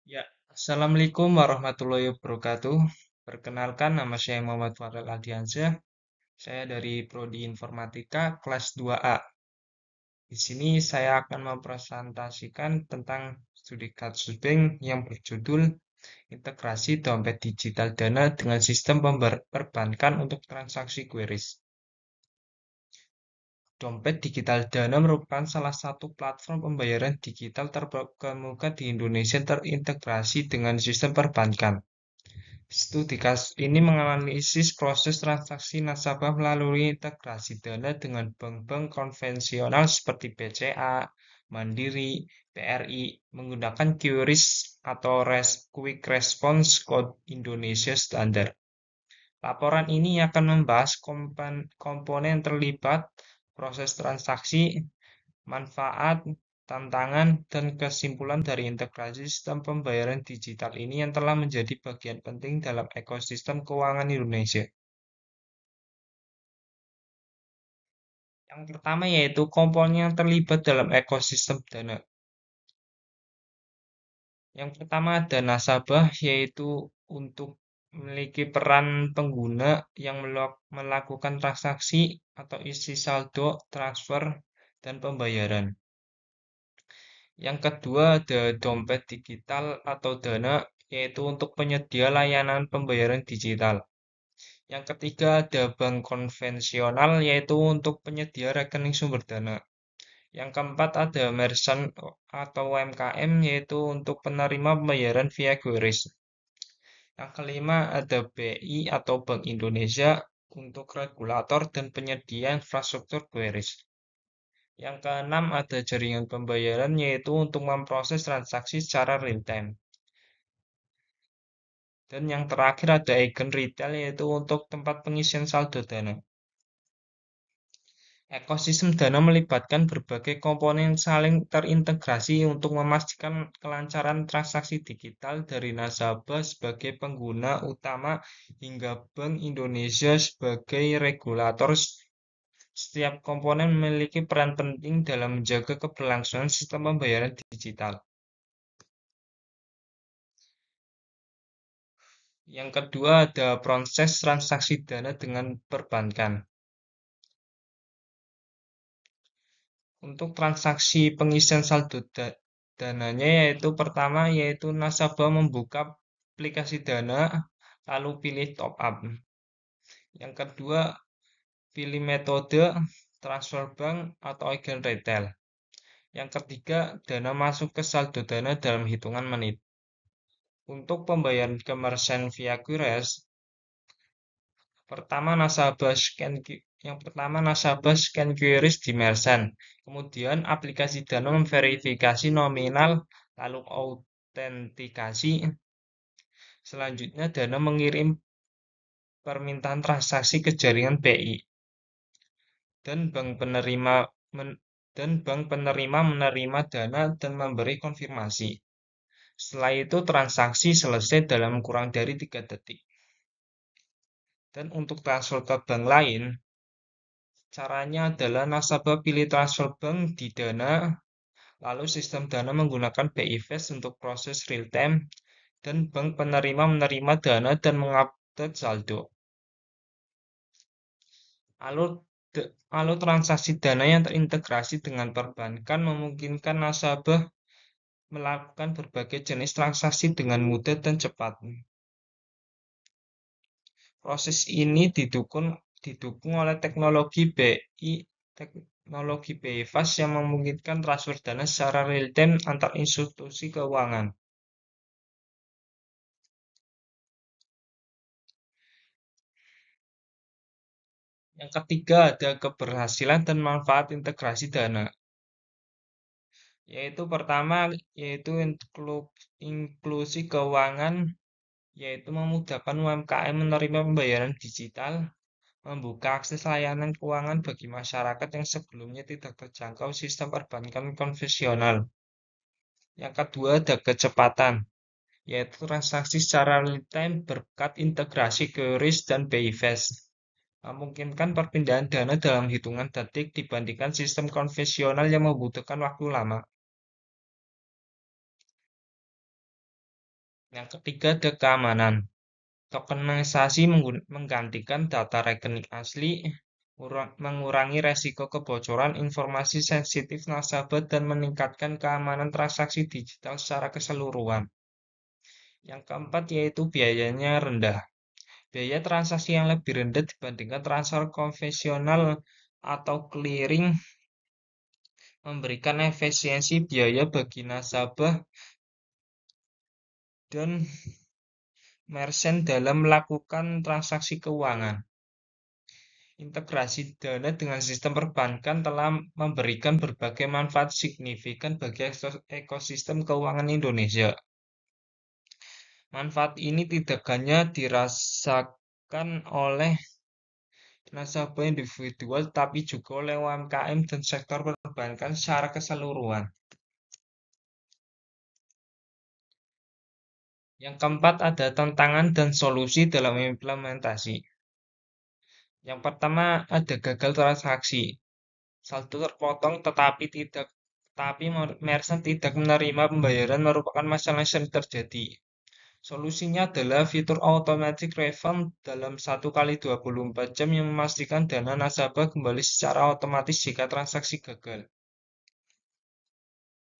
Ya, Assalamualaikum warahmatullahi wabarakatuh. Perkenalkan, nama saya Muhammad Farel Adiansyah. Saya dari Prodi Informatika kelas 2A. Di sini saya akan mempresentasikan tentang studi kasus bank yang berjudul Integrasi Dompet Digital Dana dengan Sistem Perbankan untuk Transaksi QRIS. Dompet Digital Dana merupakan salah satu platform pembayaran digital terkemuka di Indonesia terintegrasi dengan sistem perbankan. Studi kasus ini menganalisis proses transaksi nasabah melalui integrasi dana dengan bank-bank konvensional seperti BCA, Mandiri, BRI, menggunakan QRIS atau Quick Response Code Indonesia Standard. Laporan ini akan membahas komponen terlibat, proses transaksi, manfaat, tantangan, dan kesimpulan dari integrasi sistem pembayaran digital ini yang telah menjadi bagian penting dalam ekosistem keuangan Indonesia. Yang pertama yaitu komponen yang terlibat dalam ekosistem dana. Yang pertama ada nasabah, yaitu untuk memiliki peran pengguna yang melakukan transaksi atau isi saldo, transfer, dan pembayaran. Yang kedua ada dompet digital atau dana, yaitu untuk penyedia layanan pembayaran digital. Yang ketiga ada bank konvensional, yaitu untuk penyedia rekening sumber dana. Yang keempat ada merchant atau UMKM, yaitu untuk penerima pembayaran via QRIS. Yang kelima ada BI atau Bank Indonesia untuk regulator dan penyedia infrastruktur QRIS. Yang keenam ada jaringan pembayaran, yaitu untuk memproses transaksi secara real time. Dan yang terakhir ada agen retail, yaitu untuk tempat pengisian saldo dana. Ekosistem dana melibatkan berbagai komponen saling terintegrasi untuk memastikan kelancaran transaksi digital dari nasabah sebagai pengguna utama hingga Bank Indonesia sebagai regulator. Setiap komponen memiliki peran penting dalam menjaga keberlangsungan sistem pembayaran digital. Yang kedua ada proses transaksi dana dengan perbankan. Untuk transaksi pengisian saldo dananya yaitu pertama yaitu nasabah membuka aplikasi dana lalu pilih top up. Yang kedua pilih metode transfer bank atau agen retail. Yang ketiga dana masuk ke saldo dana dalam hitungan menit. Untuk pembayaran ke merchant via QRIS, yang pertama nasabah scan QRIS di merchant. Kemudian aplikasi dana memverifikasi nominal lalu autentikasi. Selanjutnya dana mengirim permintaan transaksi ke jaringan BI dan bank penerima menerima dana dan memberi konfirmasi. Setelah itu transaksi selesai dalam kurang dari 3 detik. Dan untuk transfer ke bank lain, caranya adalah nasabah pilih transfer bank di dana, lalu sistem dana menggunakan BI Fast untuk proses real time, dan bank penerima menerima dana dan mengupdate saldo. Lalu transaksi dana yang terintegrasi dengan perbankan memungkinkan nasabah melakukan berbagai jenis transaksi dengan mudah dan cepat. Proses ini didukung oleh teknologi BI Fast yang memungkinkan transfer dana secara real time antar institusi keuangan. Yang ketiga ada keberhasilan dan manfaat integrasi dana. Yaitu pertama yaitu inklusi keuangan, yaitu memudahkan UMKM menerima pembayaran digital, membuka akses layanan keuangan bagi masyarakat yang sebelumnya tidak terjangkau sistem perbankan konvensional. Yang kedua ada kecepatan, yaitu transaksi secara real time berkat integrasi QRIS dan BI Fast. Memungkinkan perpindahan dana dalam hitungan detik dibandingkan sistem konvensional yang membutuhkan waktu lama. Yang ketiga ada keamanan. Tokenisasi menggantikan data rekening asli, mengurangi resiko kebocoran informasi sensitif nasabah dan meningkatkan keamanan transaksi digital secara keseluruhan. Yang keempat yaitu biayanya rendah. Biaya transaksi yang lebih rendah dibandingkan transfer konvensional atau clearing memberikan efisiensi biaya bagi nasabah dan merchant dalam melakukan transaksi keuangan. Integrasi dana dengan sistem perbankan telah memberikan berbagai manfaat signifikan bagi ekosistem keuangan Indonesia. Manfaat ini tidak hanya dirasakan oleh nasabah individual, tapi juga oleh UMKM dan sektor perbankan secara keseluruhan. Yang keempat ada tantangan dan solusi dalam implementasi. Yang pertama ada gagal transaksi. Saldo terpotong tetapi merchant tidak menerima pembayaran merupakan masalah yang sering terjadi. Solusinya adalah fitur automatic refund dalam 1 kali 24 jam yang memastikan dana nasabah kembali secara otomatis jika transaksi gagal.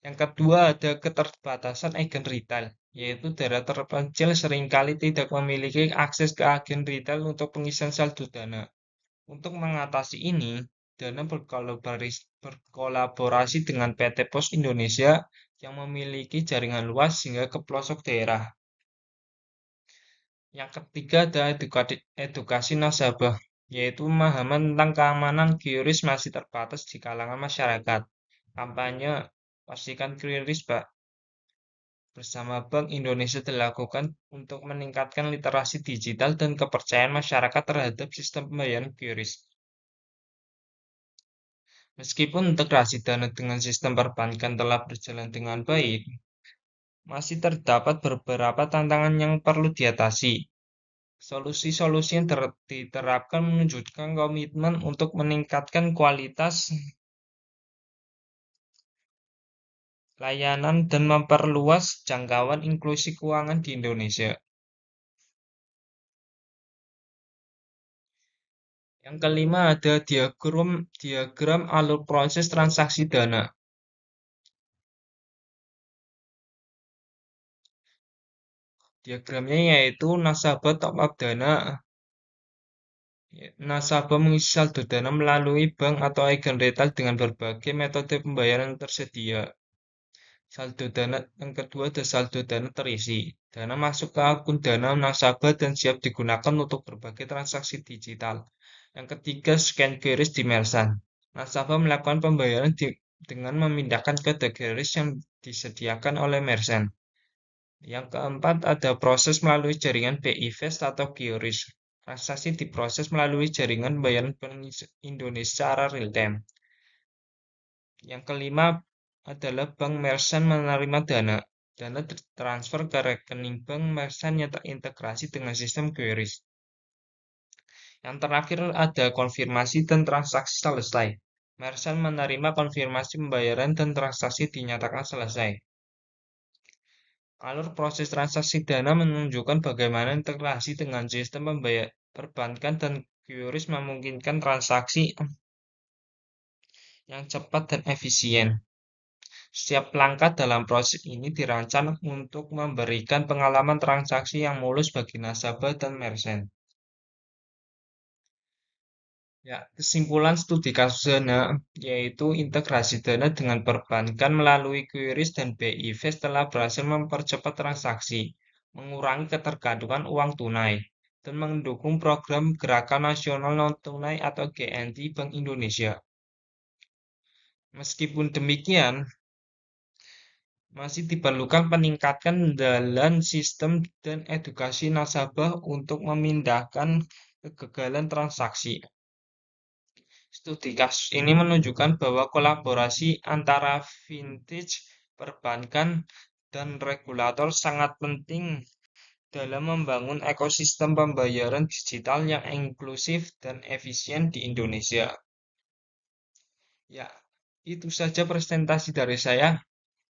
Yang kedua ada keterbatasan agen retail, yaitu daerah terpencil seringkali tidak memiliki akses ke agen retail untuk pengisian saldo dana. Untuk mengatasi ini, Dana berkolaborasi dengan PT Pos Indonesia yang memiliki jaringan luas hingga ke pelosok daerah. Yang ketiga ada edukasi nasabah, yaitu pemahaman tentang keamanan QRIS masih terbatas di kalangan masyarakat. Kampanye Pastikan QRIS bersama Bank Indonesia dilakukan untuk meningkatkan literasi digital dan kepercayaan masyarakat terhadap sistem pembayaran QRIS. Meskipun integrasi dana dengan sistem perbankan telah berjalan dengan baik, masih terdapat beberapa tantangan yang perlu diatasi. Solusi-solusi yang diterapkan menunjukkan komitmen untuk meningkatkan kualitas layanan dan memperluas jangkauan inklusi keuangan di Indonesia. Yang kelima ada diagram alur proses transaksi dana. Diagramnya yaitu nasabah mengisi saldo dana melalui bank atau agen retail dengan berbagai metode pembayaran tersedia. Yang kedua ada saldo dana terisi. Dana masuk ke akun dana nasabah dan siap digunakan untuk berbagai transaksi digital. Yang ketiga scan QRIS di merchant. Nasabah melakukan pembayaran dengan memindahkan kode QRIS yang disediakan oleh merchant. Yang keempat ada proses melalui jaringan BI Fast atau QRIS. Transaksi diproses melalui jaringan pembayaran Bank Indonesia secara real time. Yang kelima adalah bank merchant menerima dana. Dana transfer ke rekening bank merchant yang terintegrasi dengan sistem QRIS. Yang terakhir ada konfirmasi dan transaksi selesai. Merchant menerima konfirmasi pembayaran dan transaksi dinyatakan selesai. Alur proses transaksi dana menunjukkan bagaimana integrasi dengan sistem perbankan dan QRIS memungkinkan transaksi yang cepat dan efisien. Setiap langkah dalam proses ini dirancang untuk memberikan pengalaman transaksi yang mulus bagi nasabah dan merchant. Ya, kesimpulan studi kasus dana yaitu integrasi dana dengan perbankan melalui QRIS dan BI Fast telah berhasil mempercepat transaksi, mengurangi ketergantungan uang tunai, dan mendukung program Gerakan Nasional Non-Tunai atau GNT Bank Indonesia. Meskipun demikian, masih diperlukan peningkatan dalam sistem dan edukasi nasabah untuk memindahkan kegagalan transaksi. Studi kasus ini menunjukkan bahwa kolaborasi antara vintage, perbankan, dan regulator sangat penting dalam membangun ekosistem pembayaran digital yang inklusif dan efisien di Indonesia. Ya, itu saja presentasi dari saya.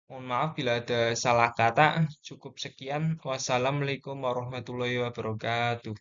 Mohon maaf bila ada salah kata. Cukup sekian. Wassalamualaikum warahmatullahi wabarakatuh.